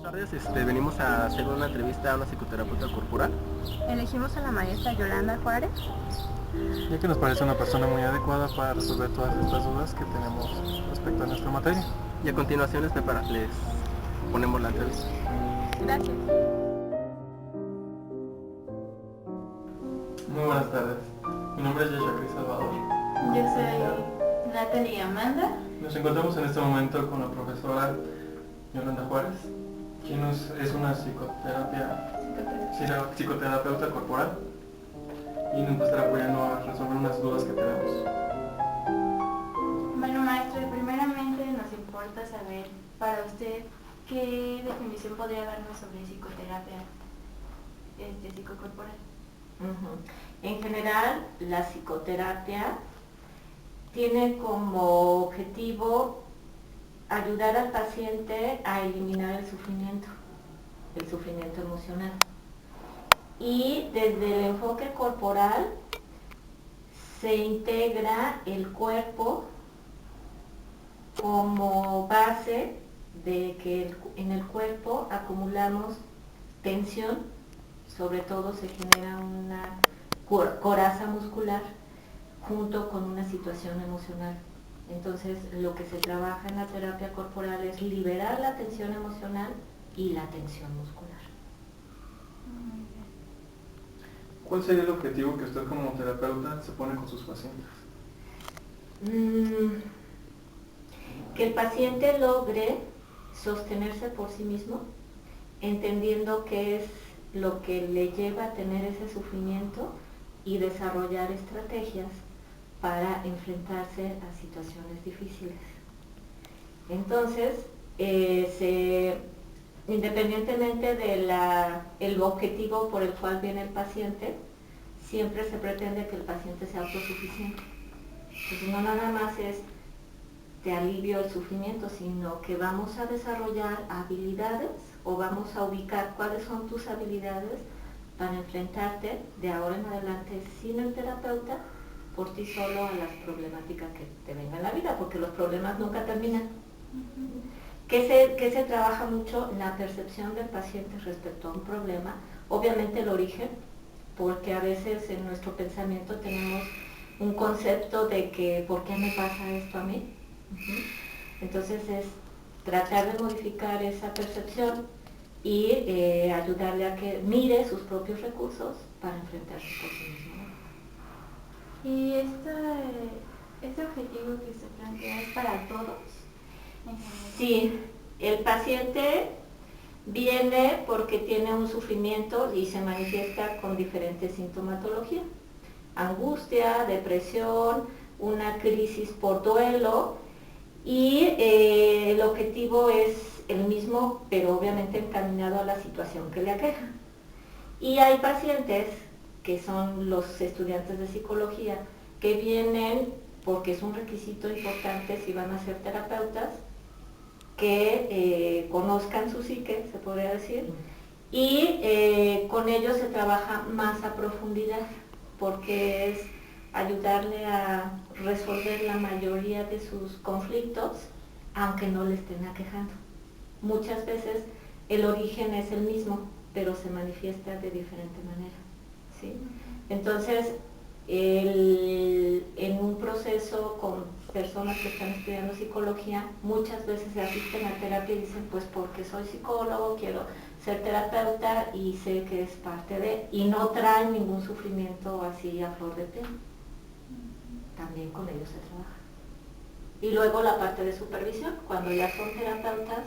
Buenas tardes, venimos a hacer una entrevista a una psicoterapeuta corporal. Elegimos a la maestra Yolanda Juárez, ya que nos parece una persona muy adecuada para resolver todas estas dudas que tenemos respecto a nuestra materia. Y a continuación les ponemos la entrevista. Gracias. Muy buenas tardes, mi nombre es Yasha Cris Salvador. Yo soy Natalie Amanda. Nos encontramos en este momento con la profesora Yolanda Juárez, quien es una psicoterapeuta corporal y nos va a estar apoyando a resolver unas dudas que tenemos. Bueno, maestro, primeramente nos importa saber para usted qué definición podría darnos sobre psicoterapia psicocorporal. En general, la psicoterapia tiene como objetivo ayudar al paciente a eliminar el sufrimiento emocional. Y desde el enfoque corporal se integra el cuerpo como base de que en el cuerpo acumulamos tensión, sobre todo se genera una coraza muscular junto con una situación emocional. Entonces lo que se trabaja en la terapia corporal es liberar la tensión emocional y la tensión muscular. ¿Cuál sería el objetivo que usted como terapeuta se pone con sus pacientes? Que el paciente logre sostenerse por sí mismo, entendiendo qué es lo que le lleva a tener ese sufrimiento y desarrollar estrategias para enfrentarse a situaciones difíciles. Entonces, independientemente del objetivo por el cual viene el paciente, siempre se pretende que el paciente sea autosuficiente. Entonces, no nada más es te alivio el sufrimiento, sino que vamos a desarrollar habilidades o vamos a ubicar cuáles son tus habilidades para enfrentarte de ahora en adelante sin el terapeuta, por ti solo, a las problemáticas que te vengan en la vida, porque los problemas nunca terminan. ¿Qué se trabaja mucho? La percepción del paciente respecto a un problema, obviamente el origen, porque a veces en nuestro pensamiento tenemos un concepto de que ¿por qué me pasa esto a mí? Entonces es tratar de modificar esa percepción y ayudarle a que mire sus propios recursos para enfrentarse por sí mismo. ¿Y este objetivo que se plantea es para todos? Sí, el paciente viene porque tiene un sufrimiento y se manifiesta con diferentes sintomatologías. Angustia, depresión, una crisis por duelo, y el objetivo es el mismo, pero obviamente encaminado a la situación que le aqueja. Y hay pacientes que son los estudiantes de psicología que vienen porque es un requisito importante si van a ser terapeutas, que conozcan su psique, se podría decir, y con ellos se trabaja más a profundidad, porque es ayudarle a resolver la mayoría de sus conflictos, aunque no le estén aquejando. Muchas veces el origen es el mismo, pero se manifiesta de diferente manera, ¿sí? Entonces, en un proceso con personas que están estudiando psicología, muchas veces se asisten a terapia y dicen, pues porque soy psicólogo, quiero ser terapeuta y sé que es parte de, y no traen ningún sufrimiento así a flor de piel. También con ellos se trabaja. Y luego la parte de supervisión, cuando ya son terapeutas,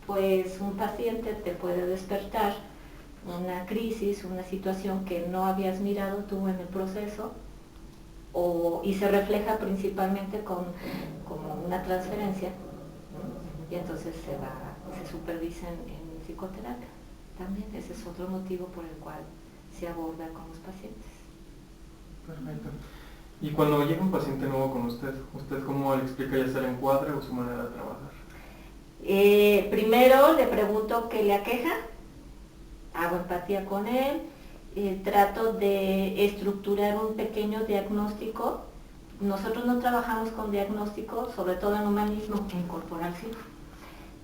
pues un paciente te puede despertar una crisis, una situación que no habías mirado tú en el proceso, y se refleja principalmente como una transferencia, y entonces se supervisa en psicoterapia. También ese es otro motivo por el cual se aborda con los pacientes. Perfecto. Y cuando llega un paciente nuevo con ¿usted cómo le explica ya sea el encuadre o su manera de trabajar? Primero le pregunto qué le aqueja, hago empatía con él, trato de estructurar un pequeño diagnóstico. Nosotros no trabajamos con diagnóstico, sobre todo en humanismo, en corporal sí.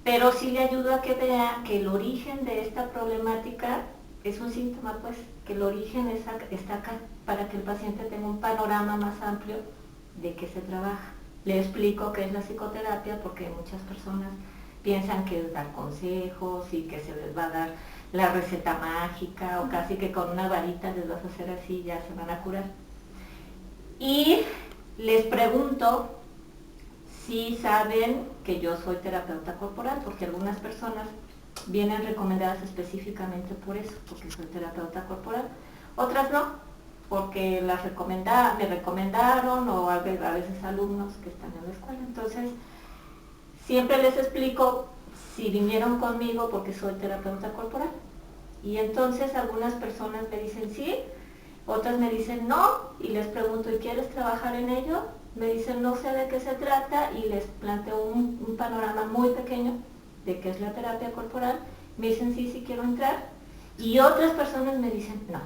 pero sí le ayudo a que vea que el origen de esta problemática es un síntoma, pues, que el origen está acá, para que el paciente tenga un panorama más amplio de qué se trabaja. Le explico qué es la psicoterapia, porque muchas personas piensan que es dar consejos y que se les va a dar la receta mágica o casi que con una varita les vas a hacer así y ya se van a curar. Y les pregunto si saben que yo soy terapeuta corporal, porque algunas personas vienen recomendadas específicamente por eso, porque soy terapeuta corporal. Otras no, porque me recomendaron o a veces alumnos que están en la escuela. Entonces, siempre les explico si vinieron conmigo porque soy terapeuta corporal. Y entonces algunas personas me dicen sí, otras me dicen no, y les pregunto, ¿y quieres trabajar en ello? Me dicen, no sé de qué se trata, y les planteo un panorama muy pequeño de qué es la terapia corporal. Me dicen sí, sí quiero entrar, y otras personas me dicen no.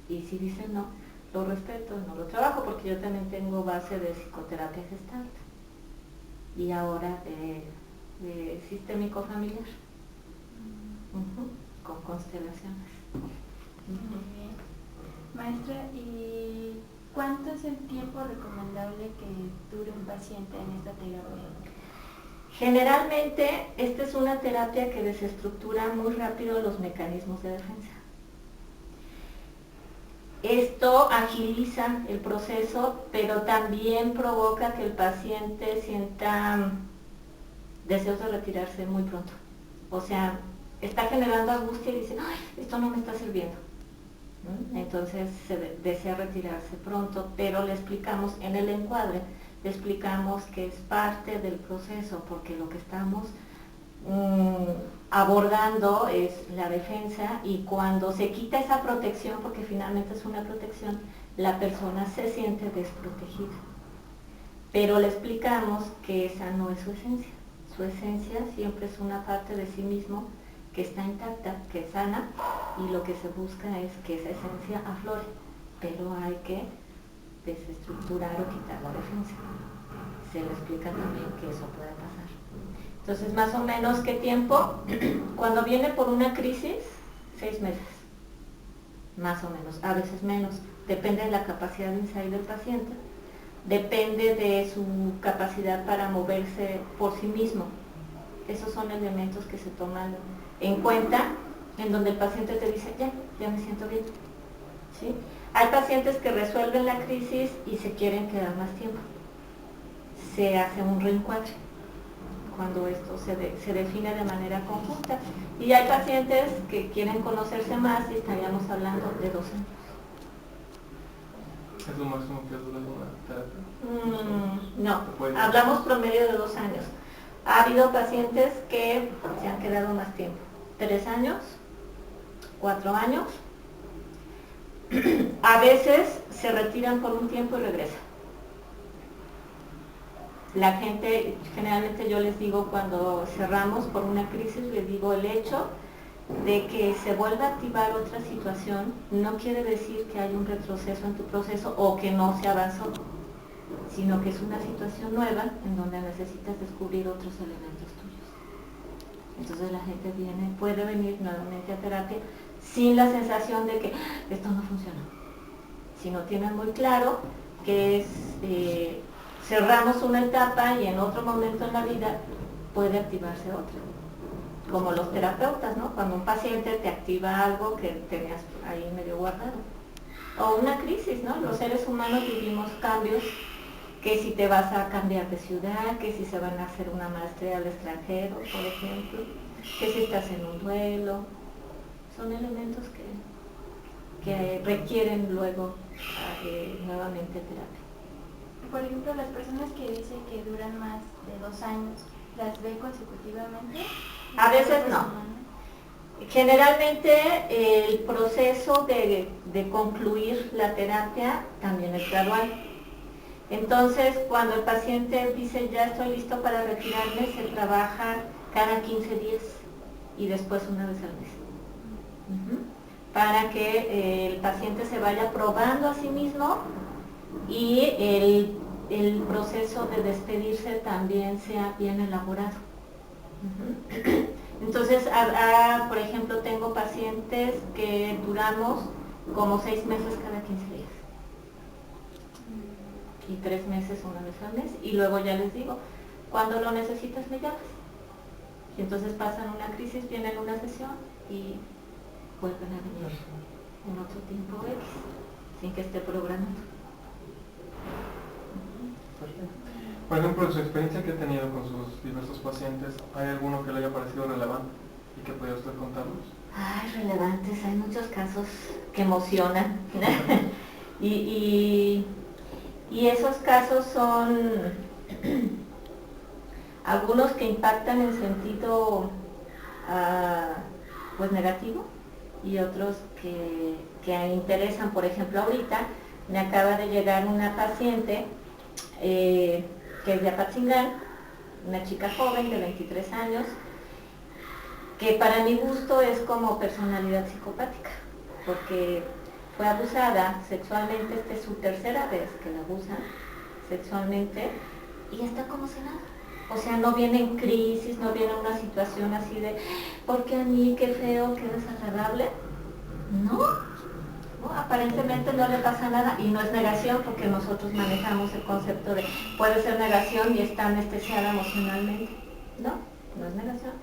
Y si dicen no, lo respeto, no lo trabajo, porque yo también tengo base de psicoterapia gestalt y ahora de sistémico familiar, con constelaciones. Muy bien. Maestra, ¿y cuánto es el tiempo recomendable que dure un paciente en esta terapia? Generalmente, esta es una terapia que desestructura muy rápido los mecanismos de defensa. Esto agiliza el proceso, pero también provoca que el paciente sienta deseos de retirarse muy pronto. O sea, está generando angustia y dice, ay, esto no me está sirviendo. Entonces se desea retirarse pronto, pero le explicamos en el encuadre, le explicamos que es parte del proceso, porque lo que estamos abordando es la defensa, y cuando se quita esa protección, porque finalmente es una protección, la persona se siente desprotegida. Pero le explicamos que esa no es su esencia. Su esencia siempre es una parte de sí mismo que está intacta, que es sana, y lo que se busca es que esa esencia aflore, pero hay que desestructurar o quitar la defensa. Se le explica también que eso puede pasar. Entonces, más o menos, ¿qué tiempo? Cuando viene por una crisis, 6 meses, más o menos, a veces menos, depende de la capacidad de insight del paciente, depende de su capacidad para moverse por sí mismo. Esos son elementos que se toman en cuenta, en donde el paciente te dice, ya me siento bien. ¿Sí? Hay pacientes que resuelven la crisis y se quieren quedar más tiempo. Se hace un reencuadre cuando esto se define de manera conjunta. Y hay pacientes que quieren conocerse más y estaríamos hablando de 2 años. ¿Es lo máximo que dura una terapia? No, hablamos promedio de 2 años. Ha habido pacientes que se han quedado más tiempo, 3 años, 4 años. A veces se retiran por un tiempo y regresan. La gente, generalmente yo les digo cuando cerramos por una crisis, les digo el hecho de que se vuelva a activar otra situación no quiere decir que hay un retroceso en tu proceso o que no se avanzó, sino que es una situación nueva en donde necesitas descubrir otros elementos tuyos. Entonces la gente puede venir nuevamente a terapia sin la sensación de que esto no funcionó, sino tienen muy claro que es cerramos una etapa y en otro momento en la vida puede activarse otra. Como los terapeutas, ¿no? Cuando un paciente te activa algo que tenías ahí medio guardado. O una crisis, ¿no? Los seres humanos vivimos cambios, que si te vas a cambiar de ciudad, que si se van a hacer una maestría al extranjero, por ejemplo, que si estás en un duelo. Son elementos que requieren luego nuevamente terapia. Por ejemplo, las personas que dicen que duran más de 2 años, ¿las ve consecutivamente? A veces no. Generalmente el proceso de concluir la terapia también es gradual. Entonces, cuando el paciente dice ya estoy listo para retirarme, se trabaja cada 15 días y después una vez al mes. Para que el paciente se vaya probando a sí mismo y el proceso de despedirse también sea bien elaborado. Ujú. Entonces, por ejemplo, tengo pacientes que duramos como 6 meses cada 15 días. Y 3 meses una vez al mes. Y luego ya les digo, cuando lo necesitas me llamas. Y entonces pasan una crisis, vienen a una sesión y vuelven a venir en otro tiempo X, sin que esté programado. Por ejemplo, en su experiencia que ha tenido con sus diversos pacientes, ¿hay alguno que le haya parecido relevante y que pueda usted contarnos? Ay, relevantes, hay muchos casos que emocionan. y esos casos son algunos que impactan en sentido pues negativo y otros que interesan. Por ejemplo, ahorita me acaba de llegar una paciente que es de Apatzingán, una chica joven de 23 años, que para mi gusto es como personalidad psicopática, porque fue abusada sexualmente, esta es su tercera vez que la abusan sexualmente y está como si nada. O sea, no viene en crisis, no viene una situación así de, ¿por qué a mí? Qué feo, qué desagradable. No, aparentemente no le pasa nada y no es negación porque nosotros manejamos el concepto de puede ser negación y está anestesiada emocionalmente. No es negación.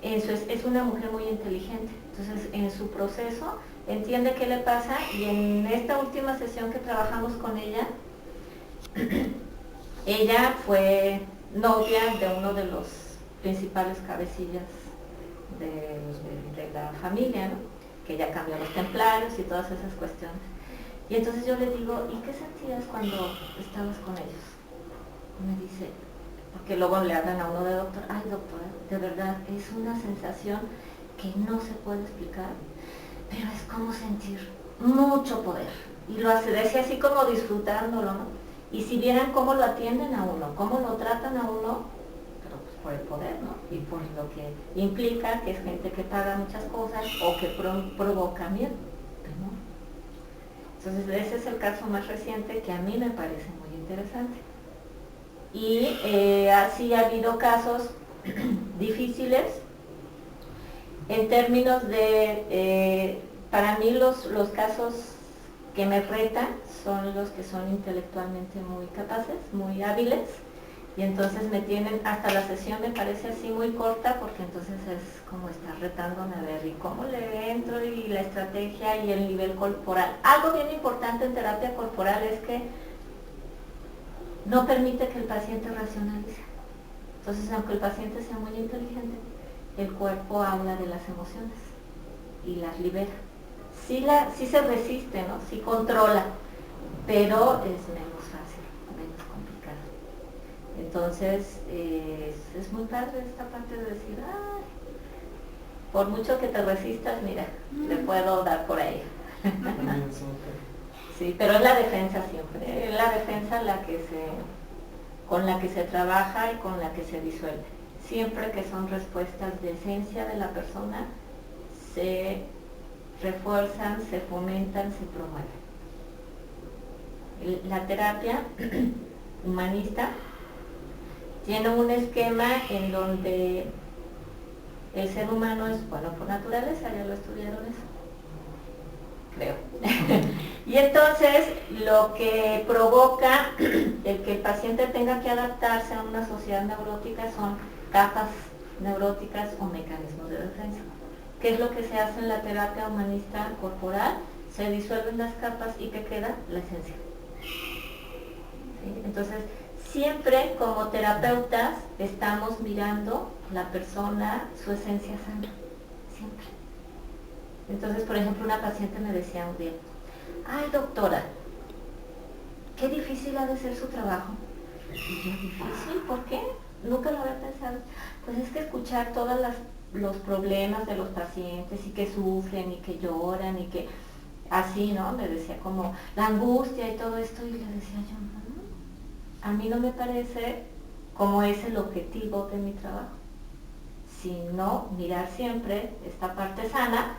Eso es una mujer muy inteligente. Entonces, en su proceso entiende qué le pasa y en esta última sesión que trabajamos con ella, ella fue novia de uno de los principales cabecillas de la familia, ¿no? Que ya cambió los templarios y todas esas cuestiones. Y entonces yo le digo, ¿y qué sentías cuando estabas con ellos? Y me dice, porque luego le hablan a uno de doctor, ay doctora, de verdad, es una sensación que no se puede explicar, pero es como sentir mucho poder. Y lo hace, decía así como disfrutándolo, ¿no? Y si vieran cómo lo atienden a uno, cómo lo tratan a uno, pero pues por el poder, ¿no? Y por lo que implica que es gente que paga muchas cosas o que provoca miedo, ¿no? Entonces ese es el caso más reciente que a mí me parece muy interesante. Y así ha habido casos difíciles en términos de, para mí los casos que me retan son los que son intelectualmente muy capaces, muy hábiles, y entonces me tienen, hasta la sesión me parece así muy corta, porque entonces es como estar retándome a ver, ¿y cómo le entro? Y la estrategia y el nivel corporal. Algo bien importante en terapia corporal es que no permite que el paciente racionalice. Entonces, aunque el paciente sea muy inteligente, el cuerpo habla de las emociones y las libera. Sí se resiste, ¿no? Sí controla, pero es menos fácil, menos complicado. Entonces, es muy padre esta parte de decir, ay, por mucho que te resistas, mira, le puedo dar por ahí. Sí, pero es la defensa siempre, es la defensa con la que se trabaja y con la que se disuelve. Siempre que son respuestas de esencia de la persona, se refuerzan, se fomentan, se promueven. La terapia humanista tiene un esquema en donde el ser humano es bueno por naturaleza, ya lo estudiaron eso, creo. Y entonces lo que provoca el que el paciente tenga que adaptarse a una sociedad neurótica son capas neuróticas o mecanismos de defensa. ¿Qué es lo que se hace en la terapia humanista corporal? Se disuelven las capas y ¿qué queda? La esencia. ¿Sí? Entonces, siempre como terapeutas estamos mirando la persona, su esencia sana, siempre. Entonces, por ejemplo, una paciente me decía un día, ay doctora, qué difícil ha de ser su trabajo. Y yo, ¿difícil? ¿Por qué? Nunca lo había pensado. Pues es que escuchar todos los problemas de los pacientes y que sufren y que lloran y que así, ¿no? Me decía como la angustia y todo esto y le decía yo, no, a mí no me parece como es el objetivo de mi trabajo, sino mirar siempre esta parte sana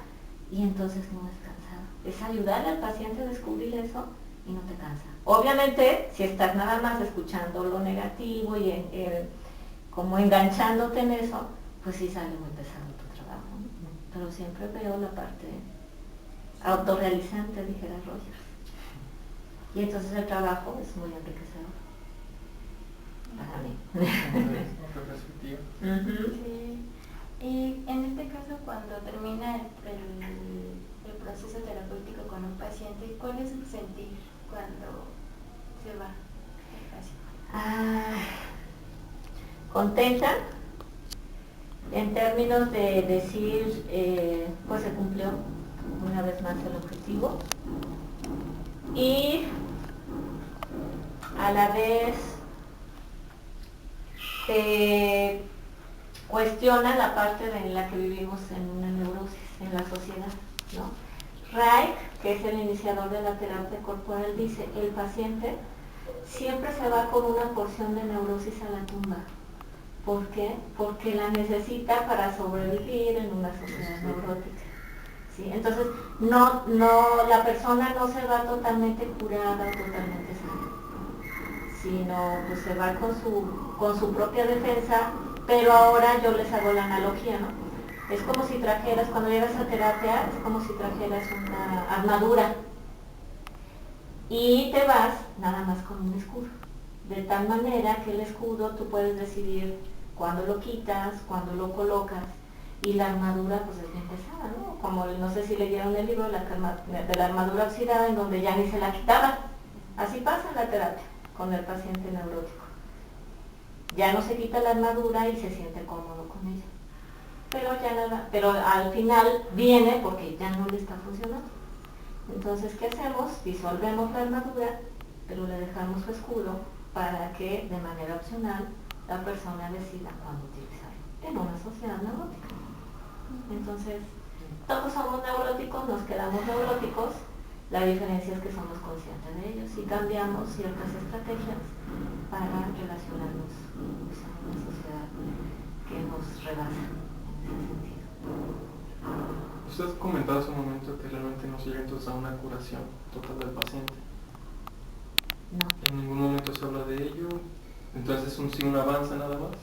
y entonces no es cansado. Es ayudarle al paciente a descubrir eso y no te cansa. Obviamente, si estás nada más escuchando lo negativo y como enganchándote en eso, pues sí sale muy pesado tu trabajo, ¿no? Pero siempre veo la parte autorrealizante, dijera Rogers. Y entonces el trabajo es muy enriquecedor para mí. Otra perspectiva. Sí. Y en este caso, cuando termina el proceso terapéutico con un paciente, ¿cuál es su sentir cuando se va el paciente? Contenta, en términos de decir, pues se cumplió una vez más el objetivo, y a la vez cuestiona la parte en la que vivimos en una neurosis, en la sociedad, ¿no? Reich, que es el iniciador de la terapia corporal, dice, el paciente siempre se va con una porción de neurosis a la tumba. ¿Por qué? Porque la necesita para sobrevivir en una sociedad neurótica. ¿Sí? Entonces, la persona no se va totalmente curada o totalmente sana, sino pues se va con su propia defensa, pero ahora yo les hago la analogía, ¿no? Es como si trajeras, cuando llegas a terapia, es como si trajeras una armadura y te vas nada más con un escudo. De tal manera que el escudo tú puedes decidir cuándo lo quitas, cuándo lo colocas, y la armadura pues es bien pesada, ¿no? Como no sé si leyeron el libro de la armadura oxidada, en donde ya ni se la quitaba. Así pasa en la terapia con el paciente neurótico. Ya no se quita la armadura y se siente cómodo con ella. Pero al final viene porque ya no le está funcionando. Entonces, ¿qué hacemos? Disolvemos la armadura, pero le dejamos su escudo para que de manera opcional la persona decida cuándo utilizarlo en una sociedad neurótica. Entonces, todos somos neuróticos, nos quedamos neuróticos, la diferencia es que somos conscientes de ellos y cambiamos ciertas estrategias para relacionarnos con una sociedad que nos rebasa en ese sentido. Usted comentaba hace un momento que realmente no se llega entonces a una curación total del paciente. No. En ningún momento se habla de ello, entonces es un avance nada más.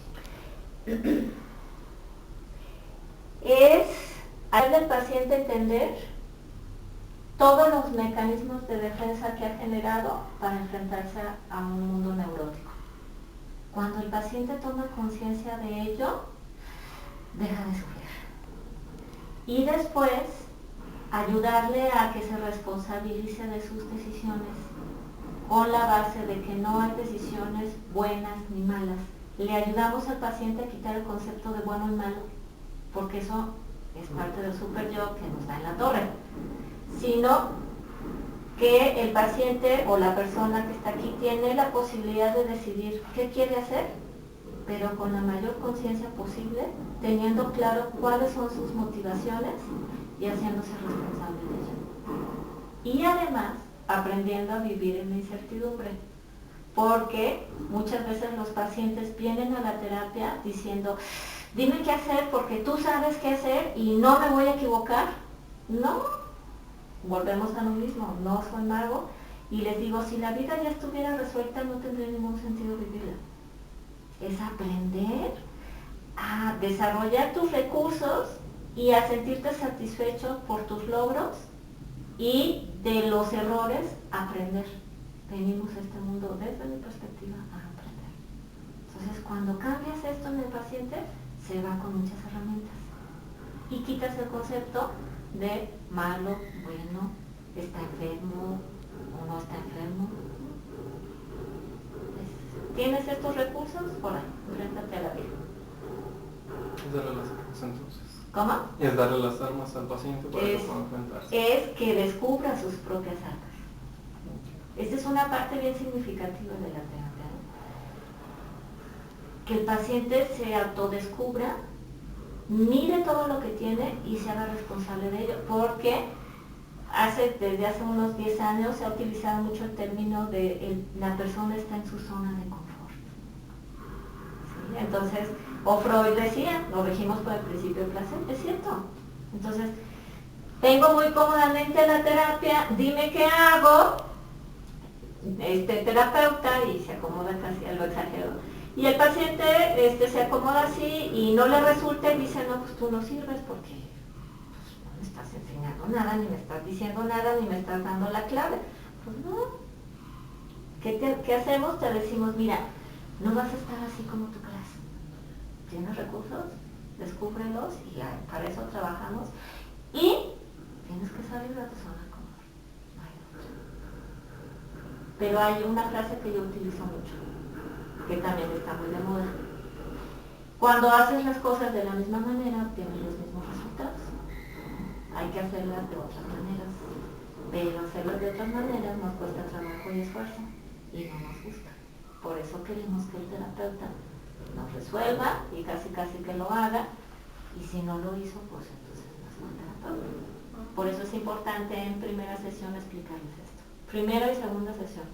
Es hacerle al paciente entender todos los mecanismos de defensa que ha generado para enfrentarse a un mundo neurótico. Cuando el paciente toma conciencia de ello, deja de sufrir. Y después, ayudarle a que se responsabilice de sus decisiones, con la base de que no hay decisiones buenas ni malas. Le ayudamos al paciente a quitar el concepto de bueno y malo, porque eso es parte del super yo que nos da en la torre, sino que el paciente o la persona que está aquí tiene la posibilidad de decidir qué quiere hacer, pero con la mayor conciencia posible, teniendo claro cuáles son sus motivaciones y haciéndose responsable de ello. Y además, aprendiendo a vivir en la incertidumbre, porque muchas veces los pacientes vienen a la terapia diciendo, dime qué hacer porque tú sabes qué hacer y no me voy a equivocar. No, volvemos a lo mismo, no soy mago, y les digo, si la vida ya estuviera resuelta no tendría ningún sentido vivirla. Es aprender a desarrollar tus recursos y a sentirte satisfecho por tus logros y de los errores aprender. Venimos a este mundo desde mi perspectiva a aprender. Entonces, cuando cambias esto en el paciente, se va con muchas herramientas y quitas el concepto de malo, bueno, está enfermo o no está enfermo. ¿Tienes estos recursos? Por ahí, enfréntate a la vida. Es darle las armas entonces. ¿Cómo? Es darle las armas al paciente para que pueda enfrentarse. Es que descubra sus propias armas. Esta es una parte bien significativa de la terapia, ¿no? Que el paciente se autodescubra, mire todo lo que tiene y se haga responsable de ello, porque desde hace unos 10 años se ha utilizado mucho el término de la persona está en su zona de confort. ¿Sí? Entonces, o Freud decía, lo dijimos por el principio del placer, es cierto. Entonces, vengo muy cómodamente a la terapia, dime qué hago, terapeuta, y se acomoda casi a lo exagerado, Y el paciente se acomoda así y no le resulta y dice, no, pues tú no sirves porque pues, no me estás enseñando nada, ni me estás diciendo nada, ni me estás dando la clave. Pues no. ¿Qué hacemos? Te decimos, mira, no vas a estar así como tú crees. ¿Tienes recursos? Descúbrelos y para eso trabajamos. Y tienes que salir de tu zona cómoda. No hay otra. Pero hay una frase que yo utilizo mucho, que también está muy de moda. Cuando haces las cosas de la misma manera, obtienes los mismos resultados. Hay que hacerlas de otras maneras. Pero hacerlas de otras maneras nos cuesta trabajo y esfuerzo y no nos gusta. Por eso queremos que el terapeuta nos resuelva y casi que lo haga, y si no lo hizo, pues entonces no es buen terapeuta. Por eso es importante en primera sesión explicarles esto. Primera y segunda sesión.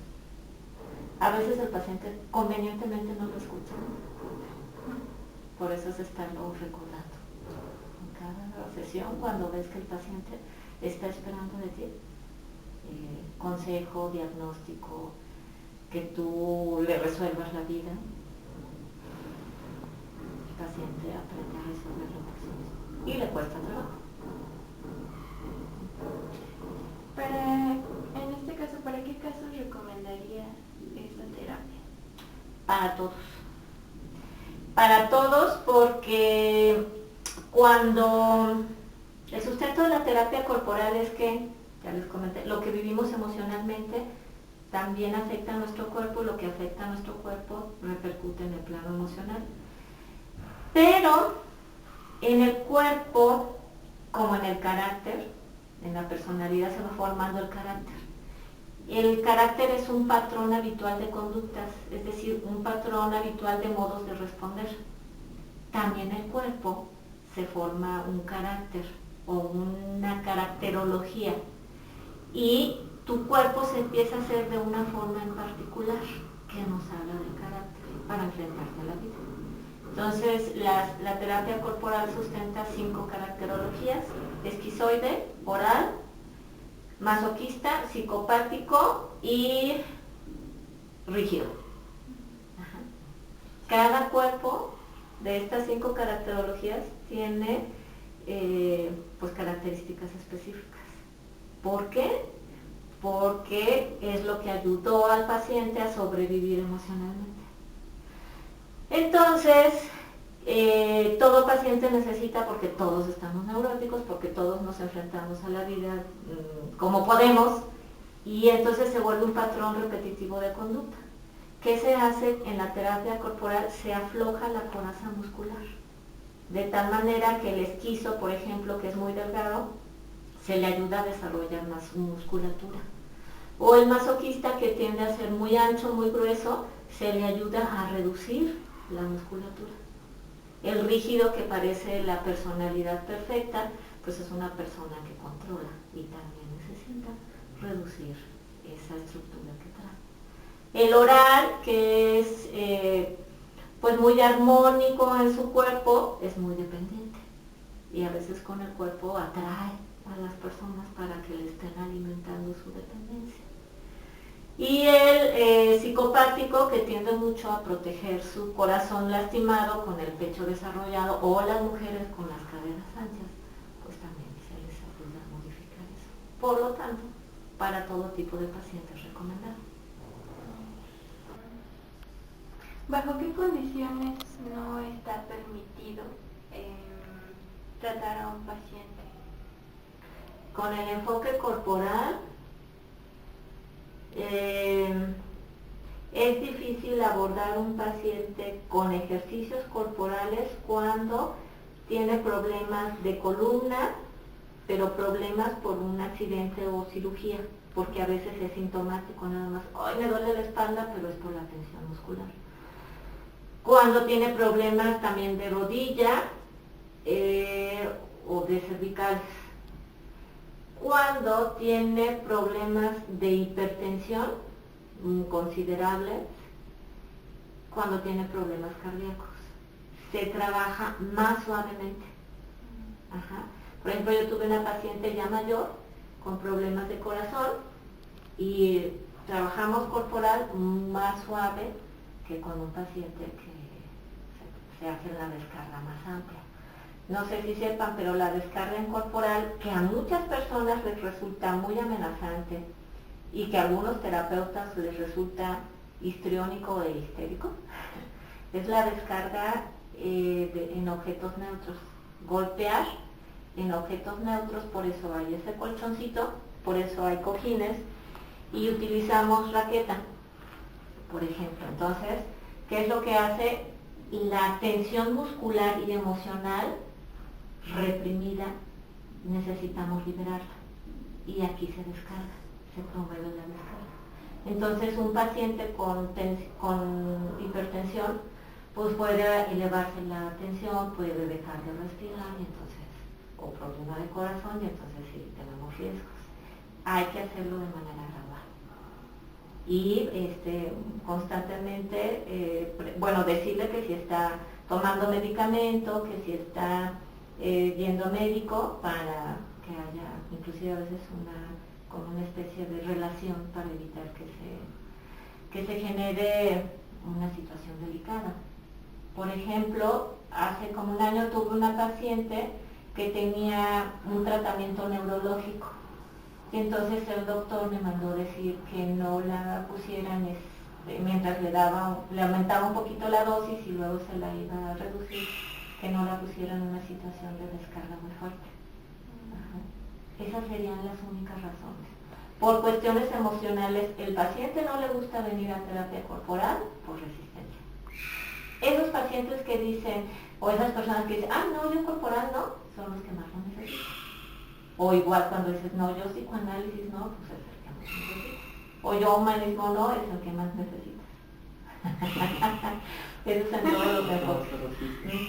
A veces el paciente convenientemente no lo escucha. Por eso es estarlo recordando. En cada sesión, cuando ves que el paciente está esperando de ti, consejo, diagnóstico, que tú le resuelvas la vida, el paciente aprende a resolverlo por sí mismo y le cuesta trabajo. En este caso, ¿para qué casos recomendaría esta terapia? Para todos. Para todos, porque cuando el sustento de la terapia corporal es que, ya les comenté, lo que vivimos emocionalmente también afecta a nuestro cuerpo, lo que afecta a nuestro cuerpo repercute en el plano emocional. Pero en el cuerpo, como en el carácter, en la personalidad se va formando el carácter. El carácter es un patrón habitual de conductas, es decir, un patrón habitual de modos de responder. También el cuerpo se forma un carácter o una caracterología y tu cuerpo se empieza a hacer de una forma en particular que nos habla del carácter para enfrentarte a la vida. Entonces, la terapia corporal sustenta 5 caracterologías: esquizoide, oral, masoquista, psicopático y rígido. Ajá. Cada cuerpo de estas 5 caracterologías tiene pues características específicas. ¿Por qué? Porque es lo que ayudó al paciente a sobrevivir emocionalmente. Entonces, todo paciente necesita, porque todos estamos neuróticos, porque todos nos enfrentamos a la vida como podemos, y entonces se vuelve un patrón repetitivo de conducta. ¿Qué se hace en la terapia corporal? Se afloja la coraza muscular, de tal manera que el esquizo, por ejemplo, que es muy delgado, se le ayuda a desarrollar más su musculatura. O el masoquista, que tiende a ser muy ancho, muy grueso, se le ayuda a reducir la musculatura. El rígido, que parece la personalidad perfecta, pues es una persona que controla y también necesita reducir esa estructura que trae. El oral, que es pues muy armónico en su cuerpo, es muy dependiente y a veces con el cuerpo atrae a las personas para que le estén alimentando su dependencia. Y el psicopático, que tiende mucho a proteger su corazón lastimado con el pecho desarrollado, o las mujeres con las caderas anchas, pues también se les ayuda a modificar eso. Por lo tanto, para todo tipo de pacientes recomendado. ¿Bajo qué condiciones no está permitido tratar a un paciente? Con el enfoque corporal, es difícil abordar un paciente con ejercicios corporales cuando tiene problemas de columna, pero problemas por un accidente o cirugía, porque a veces es sintomático nada más, ¡ay, me duele la espalda!, pero es por la tensión muscular. Cuando tiene problemas también de rodilla o de cervicales. Cuando tiene problemas de hipertensión considerables, cuando tiene problemas cardíacos. Se trabaja más suavemente. Ajá. Por ejemplo, yo tuve una paciente ya mayor con problemas de corazón y trabajamos corporal más suave que con un paciente que se hace una descarga más amplia. No sé si sepan, pero la descarga corporal, que a muchas personas les resulta muy amenazante y que a algunos terapeutas les resulta histriónico e histérico, es la descarga en objetos neutros. Golpear en objetos neutros, por eso hay ese colchoncito, por eso hay cojines y utilizamos raqueta, por ejemplo. Entonces, ¿qué es lo que hace? La tensión muscular y emocional reprimida, necesitamos liberarla y aquí se descarga, se promueve la descarga. Entonces un paciente con hipertensión pues puede elevarse la tensión, puede dejar de respirar y entonces, o problema de corazón y entonces sí tenemos riesgos. Hay que hacerlo de manera gradual y constantemente, decirle que si está tomando medicamento, que si está yendo a médico para que haya inclusive a veces como una especie de relación para evitar que se genere una situación delicada. Por ejemplo, hace como un año tuve una paciente que tenía un tratamiento neurológico y entonces el doctor me mandó decir que no la pusieran mientras le aumentaba un poquito la dosis y luego se la iba a reducir, que no la pusieran en una situación de descarga muy fuerte. Esas serían las únicas razones. Por cuestiones emocionales, el paciente no le gusta venir a terapia corporal por resistencia. Esos pacientes que dicen, o esas personas que dicen, no, yo corporal no, son los que más lo necesitan. O igual cuando dices, no, yo psicoanálisis no, pues es el que más necesitas. O yo humanismo no, es el que más necesitas. Eso es en todos los enfoques.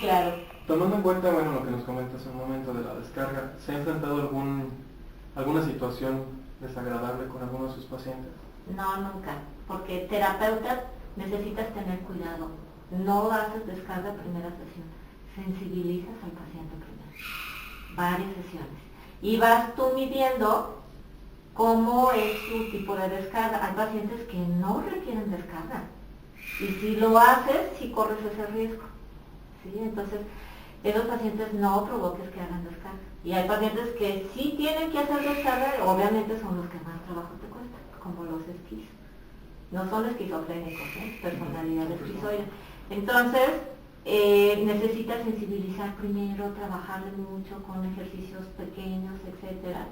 Claro. Tomando en cuenta, lo que nos comentas en un momento de la descarga, ¿se ha enfrentado alguna situación desagradable con alguno de sus pacientes? No, nunca, porque terapeuta necesitas tener cuidado. No haces descarga primera sesión, sensibilizas al paciente primero, varias sesiones. Y vas tú midiendo cómo es su tipo de descarga. Hay pacientes que no requieren descarga. Y si lo haces, sí corres ese riesgo. ¿Sí? Entonces, esos pacientes no provoques que hagan descarga. Y hay pacientes que sí tienen que hacer descarga, obviamente son los que más trabajo te cuestan, como los esquizos. No son esquizofrénicos, personalidad esquizoide. Entonces, necesitas sensibilizar primero, trabajarle mucho con ejercicios pequeños, etcétera,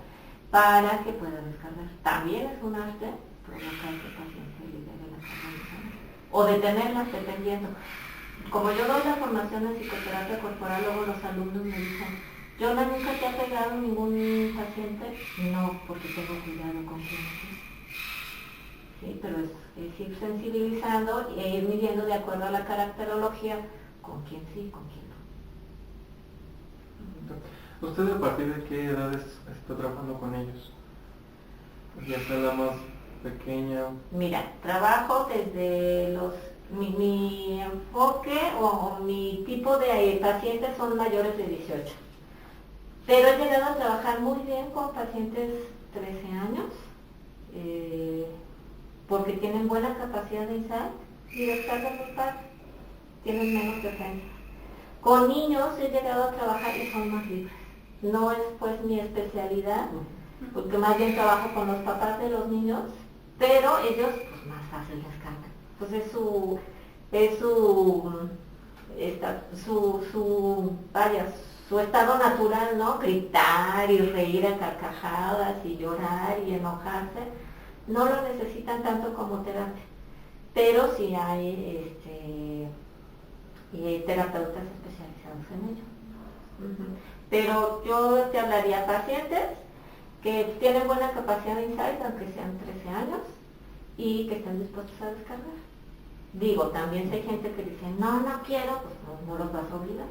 para que pueda descargar. También es un arte provocar que el paciente libere la carga o detenerlas, dependiendo. Como yo doy la formación en psicoterapia corporal, luego los alumnos me dicen, Yolanda, ¿nunca te ha pegado ningún paciente? No, porque tengo cuidado con quién es. Sí, pero es ir sensibilizando e ir midiendo de acuerdo a la caracterología con quién sí, con quién no. ¿Usted a partir de qué edades está trabajando con ellos? ¿Ya está la más pequeña? Mira, trabajo desde mi enfoque o mi tipo de pacientes son mayores de 18. Pero he llegado a trabajar muy bien con pacientes 13 años, porque tienen buena capacidad de insight y descarga muy padre, tienen menos defensa. Con niños he llegado a trabajar y son más libres. No es pues mi especialidad, porque más bien trabajo con los papás de los niños, pero ellos pues más fácil descargan. Entonces su estado natural, ¿no? Gritar y reír a carcajadas y llorar y enojarse, no lo necesitan tanto como terapia, pero sí hay terapeutas especializados en ello. Pero yo te hablaría pacientes que tienen buena capacidad de insight, aunque sean 13 años, y que estén dispuestos a descargar. Digo, también si hay gente que dice, no quiero, pues no los vas a obligar.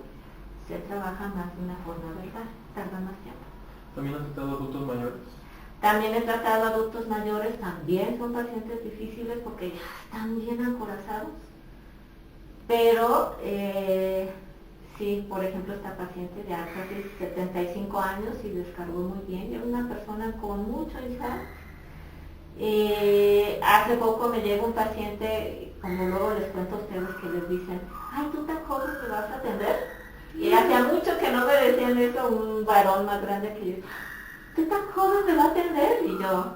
Se trabaja más de una forma verbal, tarda más tiempo. ¿También has tratado adultos mayores? También he tratado adultos mayores, también son pacientes difíciles porque ya están bien acorazados. Pero, sí, por ejemplo, esta paciente ya casi 75 años y descargó muy bien. Era una persona con mucho insight. Hace poco me llega un paciente, como luego les cuento a ustedes que les dicen, ay, tú tan joven me vas a atender. Y hacía mucho que no me decían eso un varón más grande que yo. ¿Tú tan joven me va a atender? Y yo,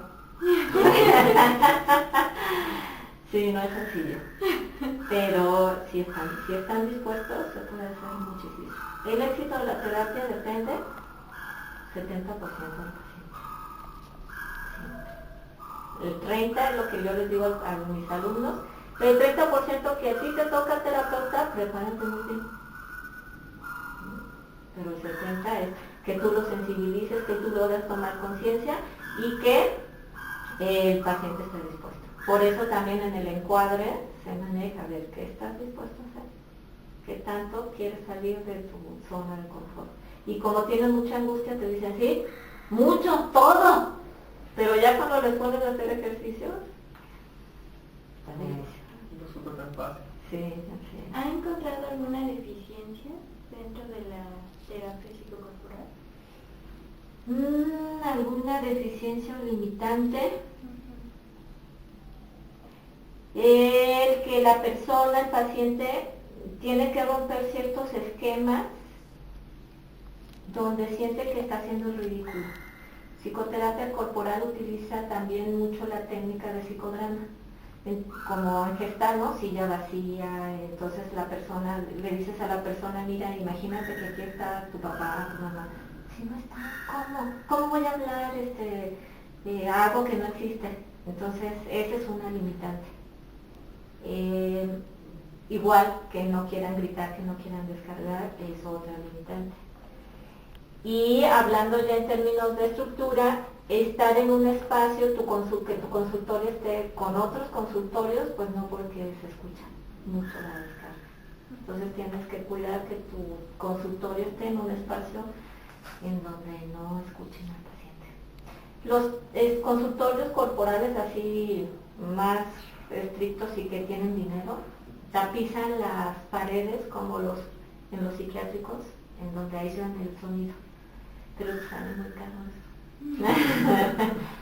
sí, no es sencillo. Pero si están dispuestos, se puede hacer muchísimo. El éxito de la terapia depende 70% del paciente. El 30% es lo que yo les digo a mis alumnos. El 30% que a ti te toca terapeuta, prepárate muy bien. Pero el 70% es que tú lo sensibilices, que tú logres tomar conciencia y que el paciente esté dispuesto. Por eso también en el encuadre se maneja a ver qué estás dispuesto a hacer, qué tanto quieres salir de tu zona de confort. Y como tienes mucha angustia te dicen, sí, mucho, todo, pero ya cuando les pones a hacer ejercicios, también No supe tan fácil. sí, así. ¿Ha encontrado alguna deficiencia dentro de la terapia psicocorporal? ¿Alguna deficiencia o limitante? El que la persona, el paciente, tiene que romper ciertos esquemas donde siente que está haciendo el ridículo. Psicoterapia corporal utiliza también mucho la técnica de psicodrama. Como en Gestalt, ¿no? Silla vacía, entonces la persona, le dices a la persona, mira, imagínate que aquí está tu papá, tu mamá. Si no está, ¿cómo voy a hablar algo que no existe? Entonces, esa es una limitante. Igual que no quieran gritar, que no quieran descargar, es otra limitante. Y hablando ya en términos de estructura, estar en un espacio, que tu consultorio esté con otros consultorios, pues no, porque se escucha mucho la descarga. Entonces tienes que cuidar que tu consultorio esté en un espacio en donde no escuchen al paciente. Los consultorios corporales así más estrictos y que tienen dinero, tapizan las paredes como en los psiquiátricos, en donde aíslan el sonido, pero sale muy caro eso.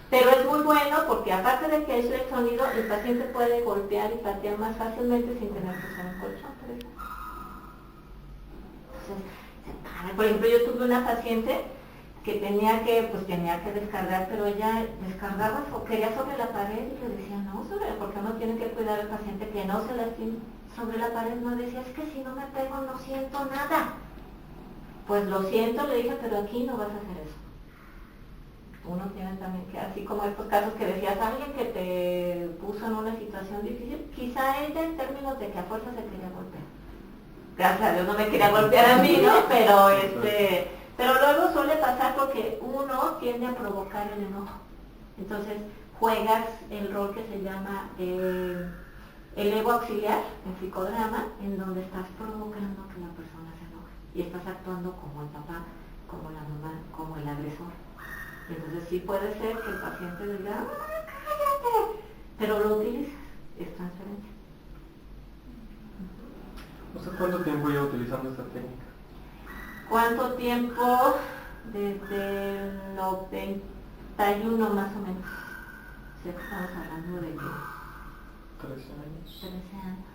Pero es muy bueno porque aparte de que aísla el sonido, el paciente puede golpear y patear más fácilmente sin tener que usar un colchón. Entonces, por ejemplo, yo tuve una paciente que tenía que descargar, pero ella descargaba o quería sobre la pared y le decía, no, porque uno tiene que cuidar al paciente que no se lastime. Sobre la pared no decía, es que si no me pego no siento nada. Pues lo siento, le dije, pero aquí no vas a hacer eso. Uno tiene también que, así como estos casos que decías, alguien que te puso en una situación difícil, quizá ella en términos de que a fuerza se quería golpear. Gracias a Dios no me quería golpear a mí, ¿no? Pero luego suele pasar porque uno tiende a provocar el enojo. Entonces juegas el rol que se llama el ego auxiliar en psicodrama, en donde estás provocando que la persona se enoje. Y estás actuando como el papá, como la mamá, como el agresor. Entonces sí puede ser que el paciente diga, cállate, pero lo utilizas, es transferencia. ¿Usted cuánto tiempo lleva utilizando esta técnica? ¿Cuánto tiempo? Desde el 91 más o menos. O sea que estamos hablando de que 13 años. 13 años.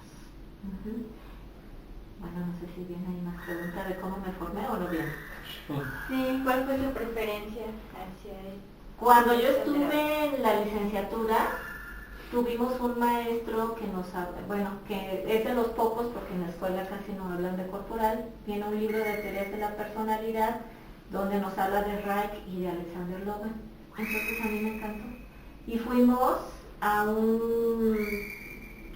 Bueno, no sé si viene ahí más preguntas de cómo me formé o no viene. Sí, ¿cuál fue su preferencia hacia él? Cuando yo estuve en la licenciatura, tuvimos un maestro que que es de los pocos, porque en la escuela casi no hablan de corporal, tiene un libro de teorías de la personalidad, donde nos habla de Reich y de Alexander Lowen. Entonces a mí me encantó. Y fuimos a un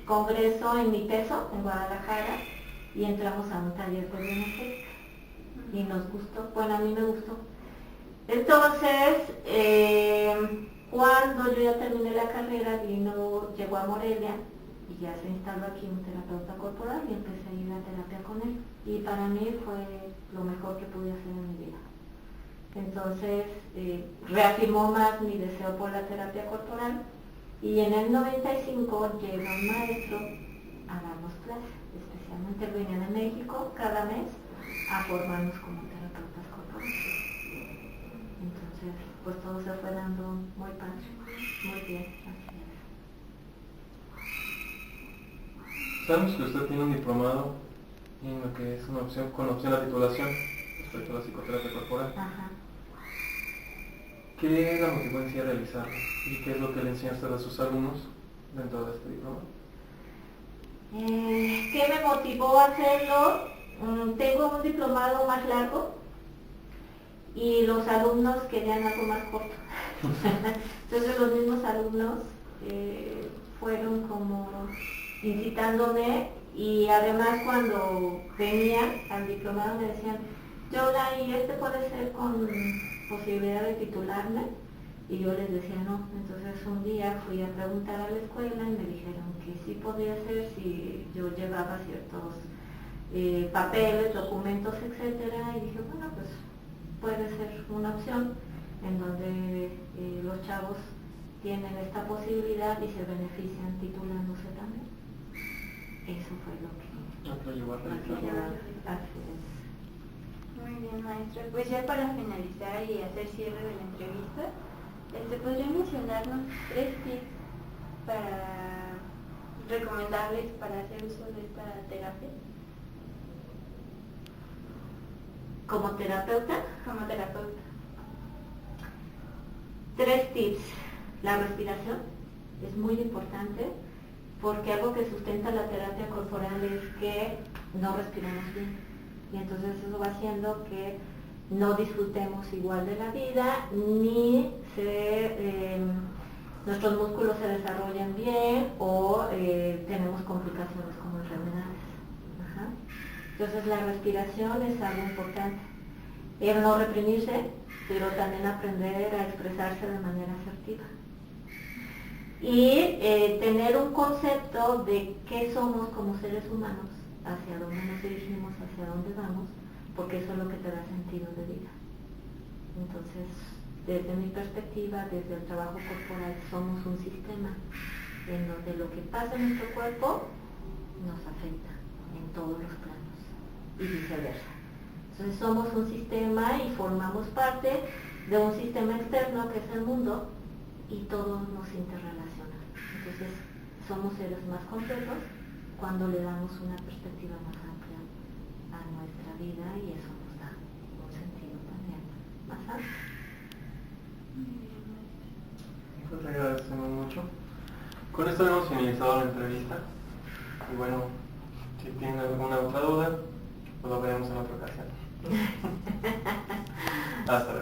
congreso en Mi Peso, en Guadalajara, y entramos a un taller de bioenergética. Y nos gustó, bueno, a mí me gustó. Entonces, cuando yo ya terminé la carrera, llegó a Morelia y ya se instaló aquí un terapeuta corporal y empecé a ir a terapia con él. Y para mí fue lo mejor que pude hacer en mi vida. Entonces, reafirmó más mi deseo por la terapia corporal y en el 95 llega un maestro a darnos clases, especialmente él venía de México cada mes a formarnos como terapeutas corporales. Entonces, pues todo se fue dando muy padre, muy bien, así es. Sabemos que usted tiene un diplomado y en lo que es una opción con opción a titulación respecto a la psicoterapia corporal. Ajá. ¿Qué la motivó en sí a realizarlo? ¿Y qué es lo que le enseña usted a sus alumnos dentro de este diploma? ¿Qué me motivó a hacerlo? Tengo un diplomado más largo y los alumnos querían algo más corto. Entonces los mismos alumnos fueron como incitándome, y además cuando venían al diplomado me decían, Yola, ¿y este puede ser con posibilidad de titularme? Y yo les decía no. Entonces un día fui a preguntar a la escuela y me dijeron que sí podía ser si yo llevaba ciertos papeles, documentos, etcétera, y dije, bueno, pues puede ser una opción en donde los chavos tienen esta posibilidad y se benefician titulándose también. Eso fue lo que Llevó a realizarlo. así es. Muy bien, maestra. Pues ya para finalizar y hacer cierre de la entrevista, ¿podría mencionarnos 3 tips para recomendables para hacer uso de esta terapia? Como terapeuta, Como terapeuta. 3 tips. La respiración es muy importante, porque algo que sustenta la terapia corporal es que no respiramos bien. Y entonces eso va haciendo que no disfrutemos igual de la vida, ni nuestros músculos se desarrollan bien, o tenemos complicaciones como enfermedades. Ajá. Entonces la respiración es algo importante. El no reprimirse, pero también aprender a expresarse de manera asertiva. Y tener un concepto de qué somos como seres humanos, hacia dónde nos dirigimos, hacia dónde vamos, porque eso es lo que te da sentido de vida. Entonces, desde mi perspectiva, desde el trabajo corporal, somos un sistema en donde lo que pasa en nuestro cuerpo nos afecta en todos los planos y viceversa. Entonces somos un sistema y formamos parte de un sistema externo que es el mundo, y todos nos interrelacionan. Entonces somos seres más completos cuando le damos una perspectiva más amplia a nuestra vida, y eso nos da un sentido también más amplio. Pues le agradecemos mucho. Con esto hemos finalizado la entrevista. Y bueno, si tienen alguna otra duda, pues lo veremos en otra ocasión. Hasta luego.